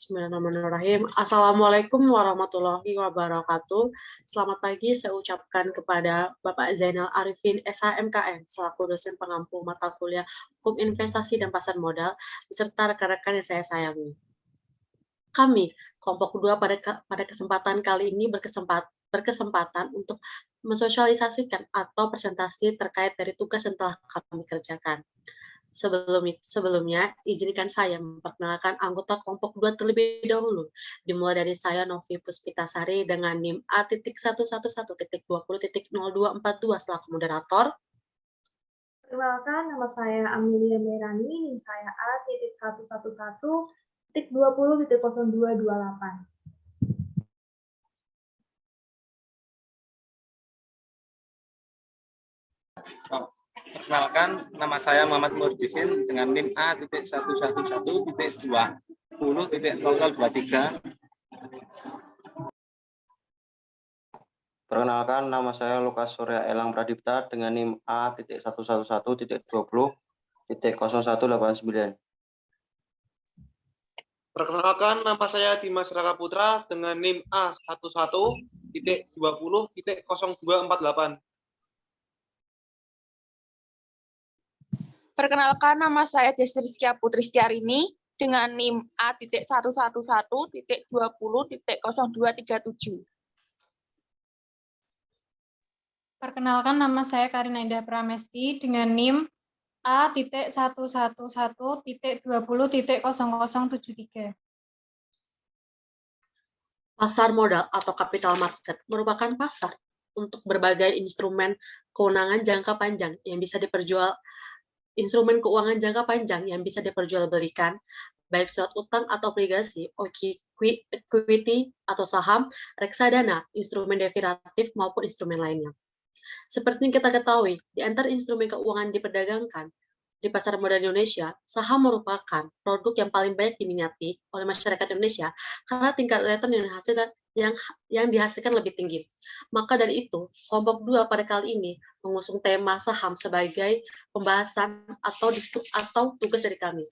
Bismillahirrahmanirrahim. Assalamualaikum warahmatullahi wabarakatuh. Selamat pagi saya ucapkan kepada Bapak Zainal Arifin SHMKN selaku dosen pengampu mata kuliah Hukum Investasi dan Pasar Modal beserta rekan-rekan yang saya sayangi. Kami, kelompok 2 pada kesempatan kali ini berkesempatan untuk mensosialisasikan atau presentasi terkait dari tugas yang telah kami kerjakan. Sebelumnya, izinkan saya memperkenalkan anggota kelompok 2 terlebih dahulu. Dimulai dari saya, Novi Puspitasari, dengan NIM A.111.20.0242 selaku moderator. Perkenalkan, nama saya Amelia Merani, NIM saya A.111.20.0228. Perkenalkan, nama saya Muhammad Nurdin dengan NIM A.111.20.0023. Perkenalkan, nama saya Lukas Surya Elang Pradipta dengan NIM A.111.20.0189. Perkenalkan, nama saya Dimas Raka Putra dengan NIM A11.20.0248. Perkenalkan, nama saya Desti Rizkia Putri Setiarini dengan NIM A.111.20.0237. Perkenalkan, nama saya Karina Indah Pramesti dengan NIM A.111.20.0073. Pasar modal atau capital market merupakan pasar untuk berbagai instrumen keuangan jangka panjang yang bisa diperjualbelikan, baik surat utang atau obligasi, equity atau saham, reksadana, instrumen derivatif maupun instrumen lainnya. Seperti yang kita ketahui, di antara instrumen keuangan diperdagangkan di pasar modal Indonesia, saham merupakan produk yang paling banyak diminati oleh masyarakat Indonesia karena tingkat return yang dihasilkan lebih tinggi. Maka dari itu, kelompok 2 pada kali ini mengusung tema saham sebagai pembahasan atau tugas dari kami.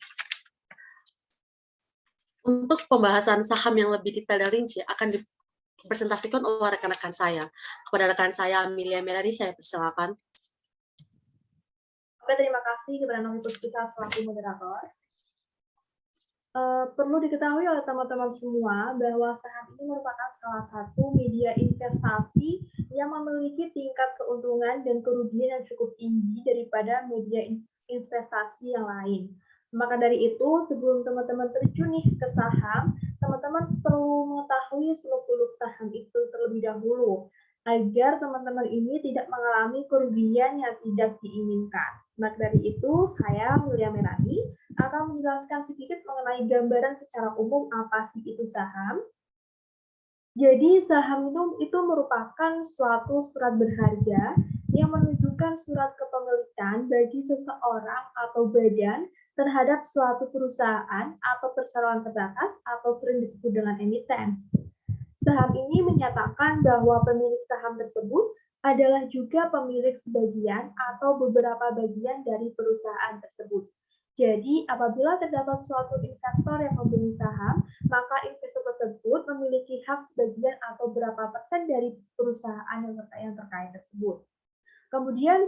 Untuk pembahasan saham yang lebih detail dan rinci akan dipresentasikan oleh rekan-rekan saya. Kepada rekan saya, Amelia Merani, saya persilakan. Oke, terima kasih kepada Novi Puspita selaku moderator. Perlu diketahui oleh teman-teman semua bahwa saham ini merupakan salah satu media investasi yang memiliki tingkat keuntungan dan kerugian yang cukup tinggi daripada media investasi yang lain. Maka dari itu, sebelum teman-teman terjun nih ke saham, teman-teman perlu mengetahui seluk-beluk saham itu terlebih dahulu, agar teman-teman ini tidak mengalami kerugian yang tidak diinginkan. Maka dari itu, saya, Amelia Merani, akan menjelaskan sedikit mengenai gambaran secara umum apa sih itu saham. Jadi, saham itu merupakan suatu surat berharga yang menunjukkan surat kepemilikan bagi seseorang atau badan terhadap suatu perusahaan atau perseroan terbatas atau sering disebut dengan emiten. Saham ini menyatakan bahwa pemilik saham tersebut adalah juga pemilik sebagian atau beberapa bagian dari perusahaan tersebut. Jadi, apabila terdapat suatu investor yang membeli saham, maka investor tersebut memiliki hak sebagian atau berapa persen dari perusahaan yang terkait tersebut. Kemudian,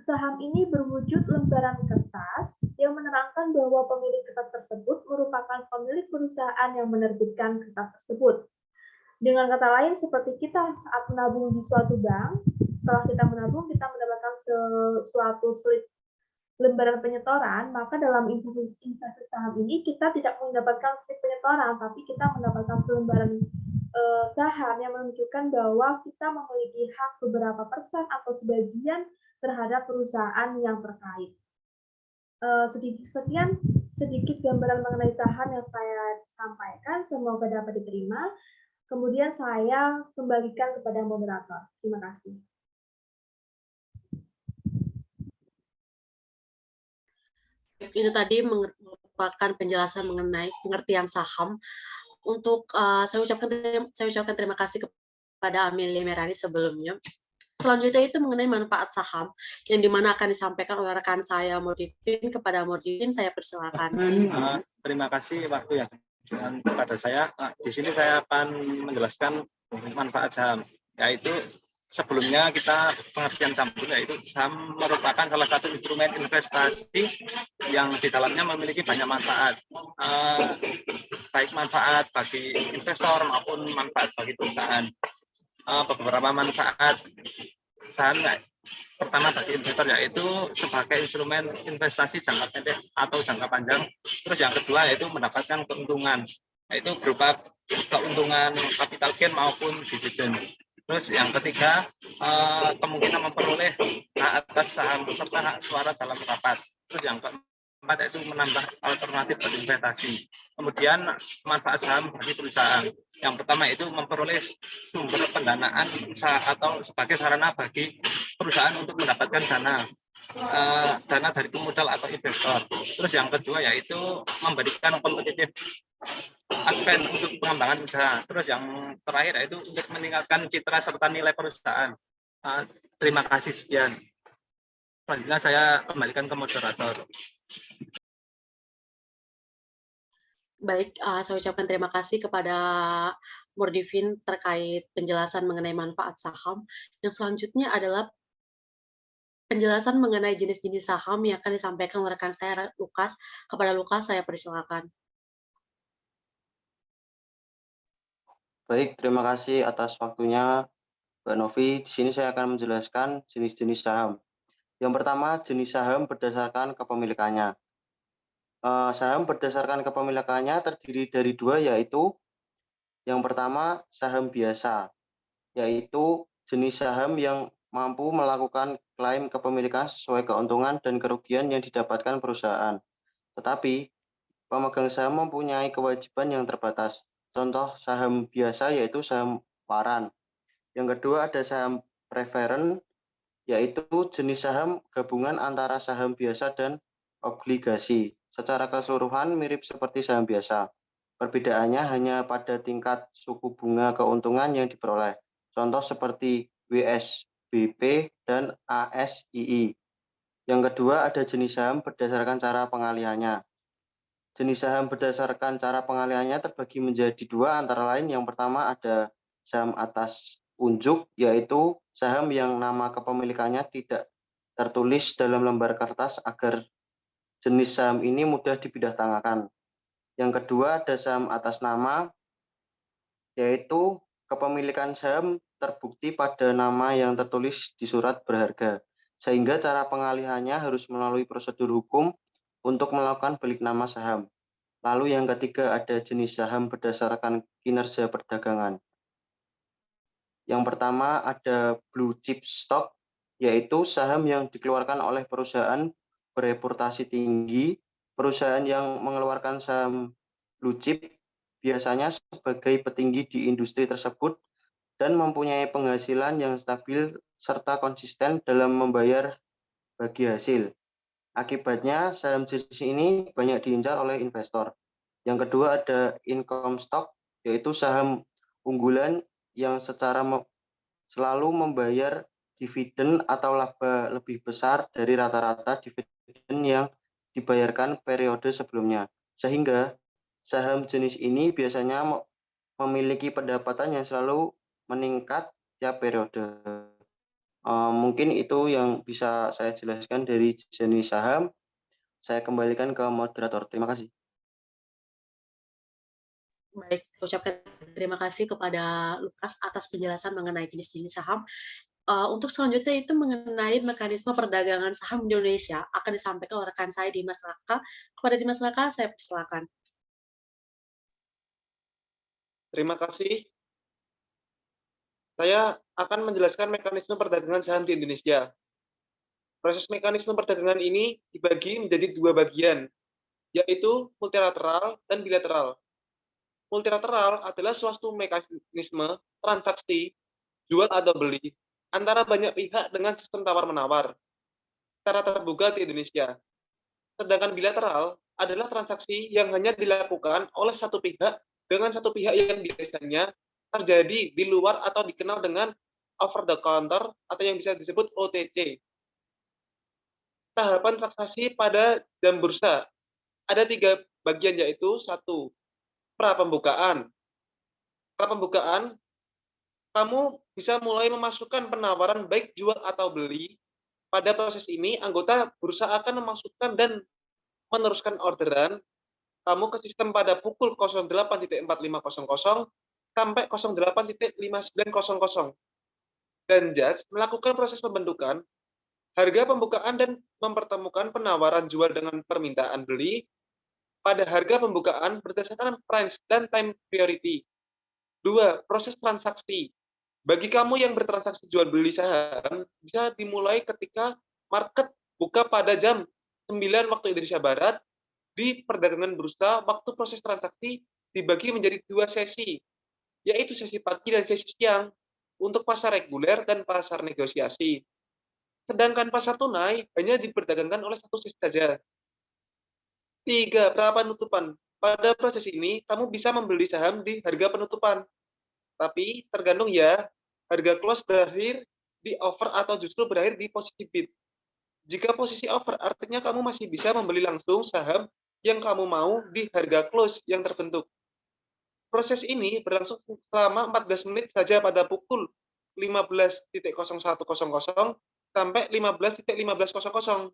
saham ini berwujud lembaran kertas yang menerangkan bahwa pemilik kertas tersebut merupakan pemilik perusahaan yang menerbitkan kertas tersebut. Dengan kata lain, seperti kita saat menabung di suatu bank, setelah kita menabung, kita mendapatkan suatu slip lembaran penyetoran, maka dalam investasi saham ini kita tidak mendapatkan slip penyetoran, tapi kita mendapatkan selembaran saham yang menunjukkan bahwa kita memiliki hak beberapa persen atau sebagian terhadap perusahaan yang terkait. Sedikit gambaran mengenai saham yang saya sampaikan, semoga dapat diterima. Kemudian saya kembalikan kepada moderator. Terima kasih. Itu tadi merupakan penjelasan mengenai pengertian saham. Untuk saya ucapkan terima kasih kepada Amelia Merani sebelumnya. Selanjutnya itu mengenai manfaat saham yang dimana akan disampaikan oleh rekan saya Murdin. Kepada Murdin, saya persilakan. Terima kasih waktu yang dengan kepada saya. Di sini saya akan menjelaskan manfaat saham, yaitu sebelumnya kita pengertian saham dulu, yaitu saham merupakan salah satu instrumen investasi yang di dalamnya memiliki banyak manfaat, baik manfaat bagi investor maupun manfaat bagi perusahaan. Beberapa manfaat saham pertama bagi investor yaitu sebagai instrumen investasi jangka pendek atau jangka panjang. Terus yang kedua yaitu mendapatkan keuntungan, yaitu berupa keuntungan capital gain maupun dividen. Terus yang ketiga, kemungkinan memperoleh hak atas saham serta hak suara dalam rapat. Terus yang keempat yaitu menambah alternatif berinvestasi. Kemudian manfaat saham bagi perusahaan. Yang pertama itu memperoleh sumber pendanaan atau sebagai sarana bagi perusahaan untuk mendapatkan dana dari pemodal atau investor. Terus yang kedua yaitu memberikan kompetitif advantage untuk pengembangan usaha. Terus yang terakhir yaitu untuk meningkatkan citra serta nilai perusahaan. Terima kasih, sekian. Selanjutnya saya kembalikan ke moderator. Baik, saya ucapkan terima kasih kepada Murdifin terkait penjelasan mengenai manfaat saham. Yang selanjutnya adalah penjelasan mengenai jenis-jenis saham yang akan disampaikan oleh rekan saya, Lukas. Kepada Lukas, saya persilakan. Baik, terima kasih atas waktunya, Mbak Novi. Di sini saya akan menjelaskan jenis-jenis saham. Yang pertama, jenis saham berdasarkan kepemilikannya. Saham berdasarkan kepemilikannya terdiri dari dua, yaitu yang pertama saham biasa, yaitu jenis saham yang mampu melakukan klaim kepemilikan sesuai keuntungan dan kerugian yang didapatkan perusahaan. Tetapi pemegang saham mempunyai kewajiban yang terbatas. Contoh saham biasa yaitu saham waran. Yang kedua ada saham preferen, yaitu jenis saham gabungan antara saham biasa dan obligasi. Secara keseluruhan mirip seperti saham biasa. Perbedaannya hanya pada tingkat suku bunga keuntungan yang diperoleh. Contoh seperti WSBP dan ASII. Yang kedua ada jenis saham berdasarkan cara pengalihannya. Jenis saham berdasarkan cara pengalihannya terbagi menjadi dua, antara lain yang pertama ada saham atas unjuk, yaitu saham yang nama kepemilikannya tidak tertulis dalam lembar kertas agar jenis saham ini mudah dipindahtangakan. Yang kedua ada saham atas nama, yaitu kepemilikan saham terbukti pada nama yang tertulis di surat berharga, sehingga cara pengalihannya harus melalui prosedur hukum untuk melakukan balik nama saham. Lalu yang ketiga ada jenis saham berdasarkan kinerja perdagangan. Yang pertama ada blue chip stock, yaitu saham yang dikeluarkan oleh perusahaan bereputasi tinggi. Perusahaan yang mengeluarkan saham blue chip biasanya sebagai petinggi di industri tersebut dan mempunyai penghasilan yang stabil serta konsisten dalam membayar bagi hasil. Akibatnya saham jenis ini banyak diincar oleh investor. Yang kedua ada income stock, yaitu saham unggulan yang selalu membayar dividen atau laba lebih besar dari rata-rata dividen yang dibayarkan periode sebelumnya. Sehingga saham jenis ini biasanya memiliki pendapatan yang selalu meningkat tiap periode. Mungkin itu yang bisa saya jelaskan dari jenis saham. Saya kembalikan ke moderator. Terima kasih. Baik, ucapkan terima kasih kepada Lukas atas penjelasan mengenai jenis-jenis saham. Untuk selanjutnya itu mengenai mekanisme perdagangan saham di Indonesia akan disampaikan oleh rekan saya Dimas Raka. Kepada Dimas Raka, saya persilakan. Terima kasih. Saya akan menjelaskan mekanisme perdagangan saham di Indonesia. Proses mekanisme perdagangan ini dibagi menjadi dua bagian, yaitu multilateral dan bilateral. Multilateral adalah suatu mekanisme transaksi jual atau beli antara banyak pihak dengan sistem tawar-menawar secara terbuka di Indonesia. Sedangkan bilateral adalah transaksi yang hanya dilakukan oleh satu pihak dengan satu pihak yang biasanya terjadi di luar atau dikenal dengan over the counter atau yang bisa disebut OTC. Tahapan transaksi pada jam bursa ada 3 bagian, yaitu 1. Pra-pembukaan. Pra-pembukaan, kamu bisa mulai memasukkan penawaran baik jual atau beli. Pada proses ini, anggota bursa akan memasukkan dan meneruskan orderan kamu ke sistem pada pukul 08.4500 sampai 08.5900. Dan judge melakukan proses pembentukan harga pembukaan dan mempertemukan penawaran jual dengan permintaan beli pada harga pembukaan berdasarkan price dan time priority. 2. Proses transaksi. Bagi kamu yang bertransaksi jual beli saham, bisa dimulai ketika market buka pada jam 9 waktu Indonesia Barat di perdagangan bursa. Waktu proses transaksi dibagi menjadi 2 sesi, yaitu sesi pagi dan sesi siang untuk pasar reguler dan pasar negosiasi. Sedangkan pasar tunai hanya diperdagangkan oleh satu sesi saja. 3. Pra-penutupan. Pada proses ini, kamu bisa membeli saham di harga penutupan. Tapi tergantung ya, harga close berakhir di over atau justru berakhir di posisi bid. Jika posisi over, artinya kamu masih bisa membeli langsung saham yang kamu mau di harga close yang terbentuk. Proses ini berlangsung selama 14 menit saja pada pukul 15.0100 sampai 15.1500.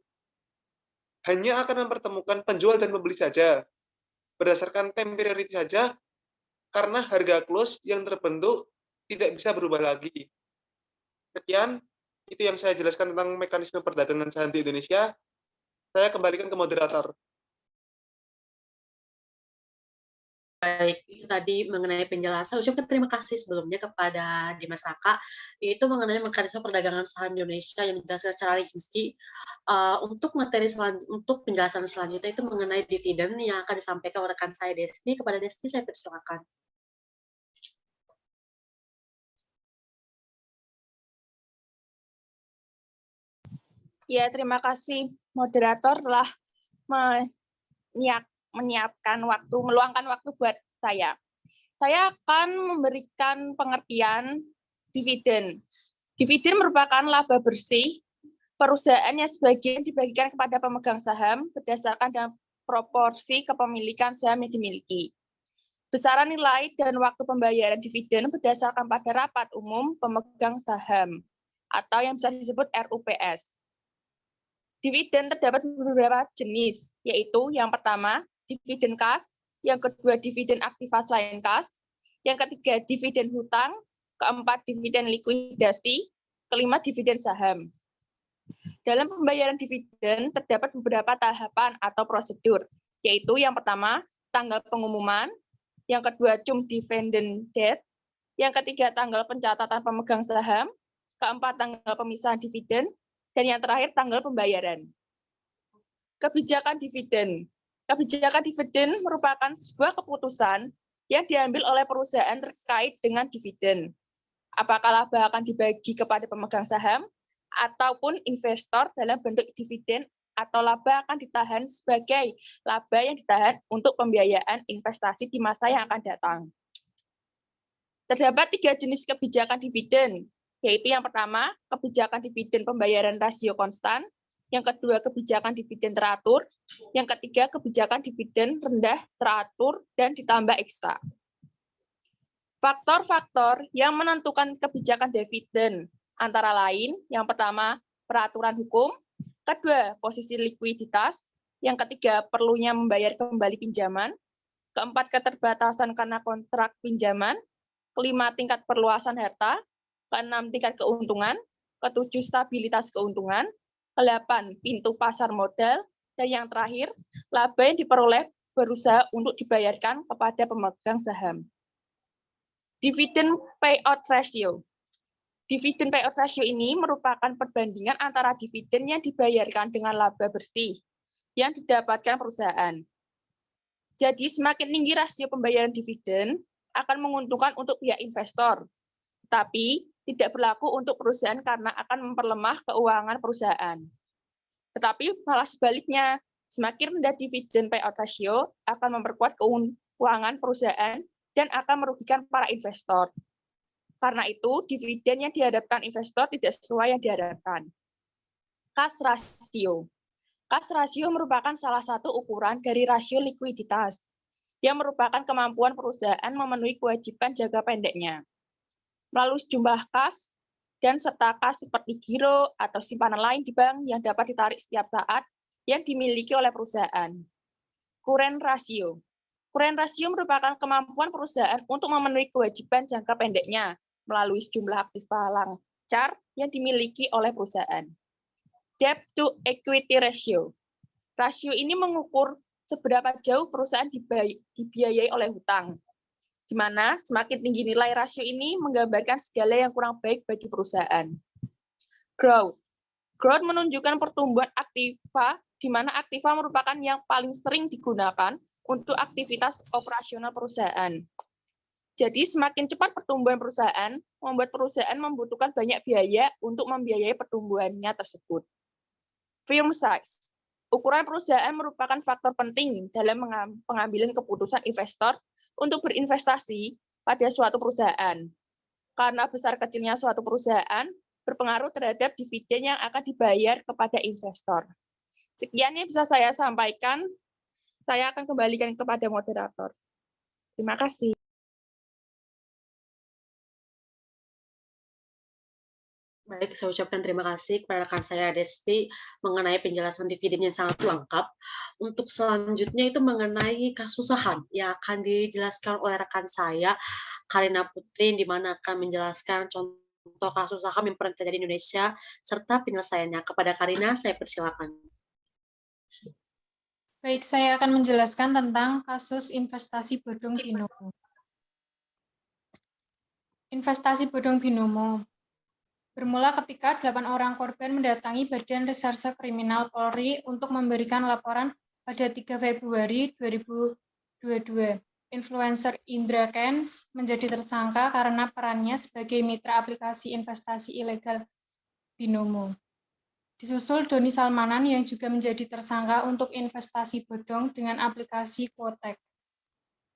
Hanya akan mempertemukan penjual dan pembeli saja, berdasarkan time priority saja, karena harga close yang terbentuk tidak bisa berubah lagi. Sekian, itu yang saya jelaskan tentang mekanisme perdagangan saham di Indonesia. Saya kembalikan ke moderator. Baik, itu tadi mengenai penjelasan. Ucapkan terima kasih sebelumnya kepada Dimas Raka. Itu mengenai mekanisme perdagangan saham di Indonesia yang dijelaskan secara rinci. Untuk penjelasan selanjutnya itu mengenai dividen yang akan disampaikan oleh rekan saya Desti. Kepada Desti saya persilakan. Ya, terima kasih moderator telah meluangkan waktu buat saya. Saya akan memberikan pengertian dividen. Dividen merupakan laba bersih perusahaan yang sebagian dibagikan kepada pemegang saham berdasarkan dengan proporsi kepemilikan saham yang dimiliki. Besaran nilai dan waktu pembayaran dividen berdasarkan pada rapat umum pemegang saham atau yang bisa disebut RUPS. Dividen terdapat beberapa jenis, yaitu yang pertama, dividen kas, yang kedua, dividen aktivasi lain kas, yang ketiga, dividen hutang, keempat, dividen likuidasi, kelima, dividen saham. Dalam pembayaran dividen terdapat beberapa tahapan atau prosedur, yaitu yang pertama, tanggal pengumuman, yang kedua, cum dividend date, yang ketiga, tanggal pencatatan pemegang saham, keempat, tanggal pemisahan dividen, dan yang terakhir, tanggal pembayaran. Kebijakan dividen. Kebijakan dividen merupakan sebuah keputusan yang diambil oleh perusahaan terkait dengan dividen. Apakah laba akan dibagi kepada pemegang saham, ataupun investor dalam bentuk dividen, atau laba akan ditahan sebagai laba yang ditahan untuk pembiayaan investasi di masa yang akan datang. Terdapat 3 jenis kebijakan dividen, yaitu yang pertama, kebijakan dividen pembayaran rasio konstan, yang kedua, kebijakan dividen teratur, yang ketiga, kebijakan dividen rendah, teratur, dan ditambah ekstra. Faktor-faktor yang menentukan kebijakan dividen antara lain, yang pertama, peraturan hukum, kedua, posisi likuiditas, yang ketiga, perlunya membayar kembali pinjaman, keempat, keterbatasan karena kontrak pinjaman, kelima, tingkat perluasan harta, keenam, tingkat keuntungan, ketujuh, stabilitas keuntungan, ke-8, pintu pasar modal, dan yang terakhir, laba yang diperoleh berusaha untuk dibayarkan kepada pemegang saham. Dividend payout ratio. Dividend payout ratio ini merupakan perbandingan antara dividen yang dibayarkan dengan laba bersih yang didapatkan perusahaan. Jadi, semakin tinggi rasio pembayaran dividen akan menguntungkan untuk pihak investor, tapi tidak berlaku untuk perusahaan karena akan memperlemah keuangan perusahaan. Tetapi malah sebaliknya, semakin rendah dividen payout ratio akan memperkuat keuangan perusahaan dan akan merugikan para investor. Karena itu, dividen yang dihadapkan investor tidak sesuai yang diharapkan. Cash ratio. Cash ratio merupakan salah satu ukuran dari rasio likuiditas. yang merupakan kemampuan perusahaan memenuhi kewajiban jangka pendeknya melalui sejumlah kas dan serta kas seperti giro atau simpanan lain di bank yang dapat ditarik setiap saat yang dimiliki oleh perusahaan. Current ratio. Current ratio merupakan kemampuan perusahaan untuk memenuhi kewajiban jangka pendeknya melalui sejumlah aktiva lancar yang dimiliki oleh perusahaan. Debt to equity ratio. Rasio ini mengukur seberapa jauh perusahaan dibiayai oleh hutang, di mana semakin tinggi nilai rasio ini menggambarkan segala yang kurang baik bagi perusahaan. Growth. Growth menunjukkan pertumbuhan aktiva, di mana aktiva merupakan yang paling sering digunakan untuk aktivitas operasional perusahaan. Jadi semakin cepat pertumbuhan perusahaan, membuat perusahaan membutuhkan banyak biaya untuk membiayai pertumbuhannya tersebut. Firm size. Ukuran perusahaan merupakan faktor penting dalam pengambilan keputusan investor untuk berinvestasi pada suatu perusahaan. Karena besar kecilnya suatu perusahaan berpengaruh terhadap dividen yang akan dibayar kepada investor. Sekian yang bisa saya sampaikan. Saya akan kembalikan kepada moderator. Terima kasih. Baik, saya ucapkan terima kasih kepada rekan saya Desti mengenai penjelasan dividen yang sangat lengkap. Untuk selanjutnya itu mengenai kasus saham yang akan dijelaskan oleh rekan saya Karina Putri, di mana akan menjelaskan contoh kasus saham yang pernah terjadi di Indonesia serta penyelesaiannya. Kepada Karina, saya persilakan. Baik, saya akan menjelaskan tentang kasus investasi bodong binomo. Investasi bodong binomo bermula ketika 8 orang korban mendatangi Badan Reserse Kriminal Polri untuk memberikan laporan pada 3 Februari 2022. Influencer Indra Kents menjadi tersangka karena perannya sebagai mitra aplikasi investasi ilegal binomo. Disusul Doni Salmanan yang juga menjadi tersangka untuk investasi bodong dengan aplikasi Quotek.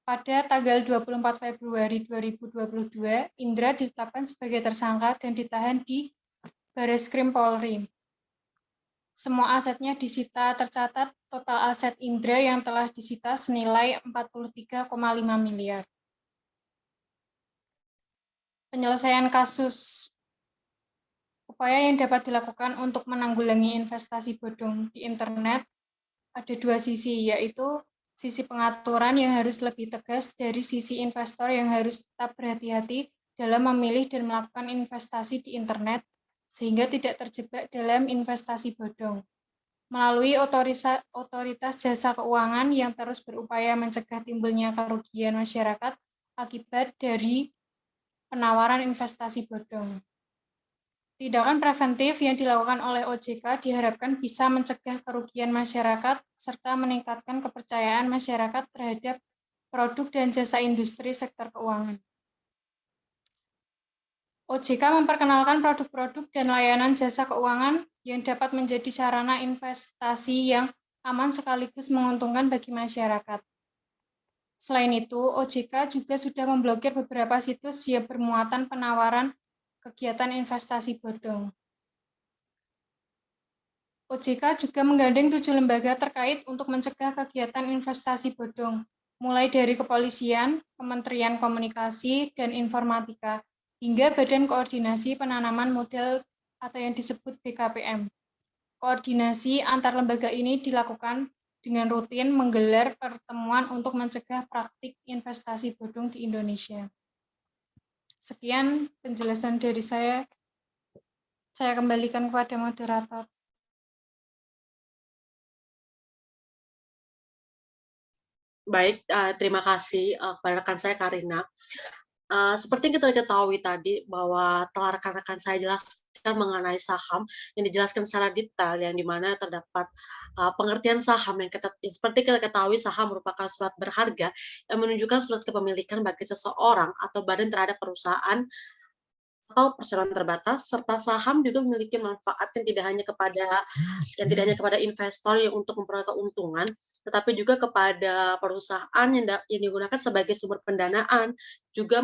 Pada tanggal 24 Februari 2022, Indra ditetapkan sebagai tersangka dan ditahan di Bareskrim Polri. Semua asetnya disita, tercatat total aset Indra yang telah disita senilai 43,5 miliar. Penyelesaian kasus. Upaya yang dapat dilakukan untuk menanggulangi investasi bodong di internet ada dua sisi, yaitu sisi pengaturan yang harus lebih tegas dari sisi investor yang harus tetap berhati-hati dalam memilih dan melakukan investasi di internet, sehingga tidak terjebak dalam investasi bodong. Melalui otoritas jasa keuangan yang terus berupaya mencegah timbulnya kerugian masyarakat akibat dari penawaran investasi bodong. Tindakan preventif yang dilakukan oleh OJK diharapkan bisa mencegah kerugian masyarakat serta meningkatkan kepercayaan masyarakat terhadap produk dan jasa industri sektor keuangan. OJK memperkenalkan produk-produk dan layanan jasa keuangan yang dapat menjadi sarana investasi yang aman sekaligus menguntungkan bagi masyarakat. Selain itu, OJK juga sudah memblokir beberapa situs yang bermuatan penawaran kegiatan investasi bodong. OJK juga menggandeng 7 lembaga terkait untuk mencegah kegiatan investasi bodong, mulai dari Kepolisian, Kementerian Komunikasi dan Informatika, hingga Badan Koordinasi Penanaman Modal atau yang disebut BKPM. Koordinasi antar lembaga ini dilakukan dengan rutin menggelar pertemuan untuk mencegah praktik investasi bodong di Indonesia. Sekian penjelasan dari saya kembalikan kepada moderator. Baik, terima kasih kepada rekan saya Karina. Seperti yang kita ketahui tadi bahwa telah rekan-rekan saya jelaskan mengenai saham yang dijelaskan secara detail, yang dimana terdapat pengertian saham yang seperti kita ketahui saham merupakan surat berharga yang menunjukkan surat kepemilikan bagi seseorang atau badan terhadap perusahaan atau perseroan terbatas, serta saham juga memiliki manfaat yang tidak hanya kepada investor yang untuk memperoleh keuntungan, tetapi juga kepada perusahaan yang digunakan sebagai sumber pendanaan, juga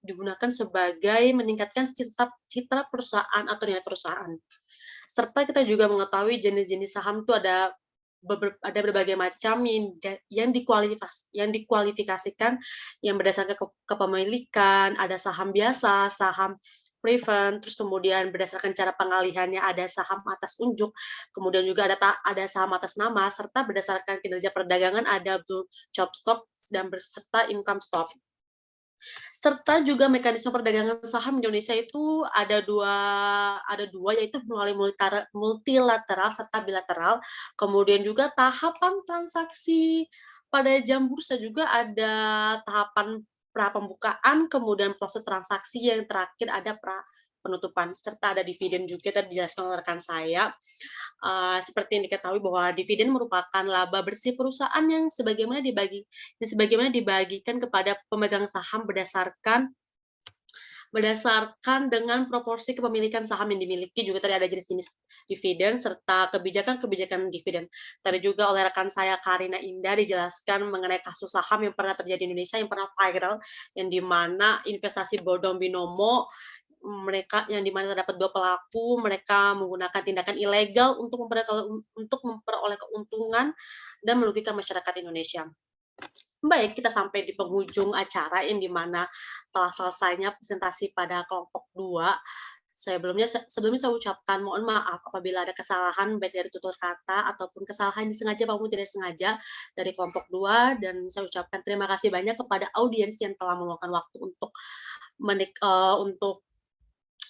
digunakan sebagai meningkatkan citra perusahaan atau nilai perusahaan. Serta kita juga mengetahui jenis-jenis saham itu ada ada berbagai macam yang dikualifikasikan yang berdasarkan kepemilikan, ada saham biasa, saham preferred, terus kemudian berdasarkan cara pengalihannya ada saham atas unjuk, kemudian juga ada saham atas nama, serta berdasarkan kinerja perdagangan ada blue chip stock dan beserta income stock. Serta juga mekanisme perdagangan saham Indonesia itu ada dua yaitu melalui multilateral serta bilateral. Kemudian juga tahapan transaksi pada jam bursa juga ada tahapan pra pembukaan, kemudian proses transaksi yang terakhir ada pra penutupan, serta ada dividen juga tadi dijelaskan oleh rekan saya. Seperti yang diketahui bahwa dividen merupakan laba bersih perusahaan yang sebagaimana dibagikan kepada pemegang saham berdasarkan dengan proporsi kepemilikan saham yang dimiliki. Juga tadi ada jenis-jenis dividen serta kebijakan-kebijakan dividen. Tadi juga oleh rekan saya Karina Indah dijelaskan mengenai kasus saham yang pernah terjadi di Indonesia yang pernah viral, yang dimana investasi bodong binomo mereka yang dimana terdapat dua pelaku, mereka menggunakan tindakan ilegal untuk memperoleh keuntungan dan merugikan masyarakat Indonesia. Baik, kita sampai di penghujung acara yang dimana telah selesainya presentasi pada kelompok 2. Sebelumnya saya ucapkan mohon maaf apabila ada kesalahan baik dari tutur kata ataupun kesalahan disengaja maupun tidak sengaja dari kelompok 2, dan saya ucapkan terima kasih banyak kepada audiens yang telah meluangkan waktu untuk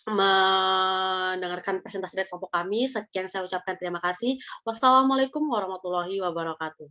mendengarkan presentasi dari kelompok kami. Sekian saya ucapkan terima kasih. Wassalamualaikum warahmatullahi wabarakatuh.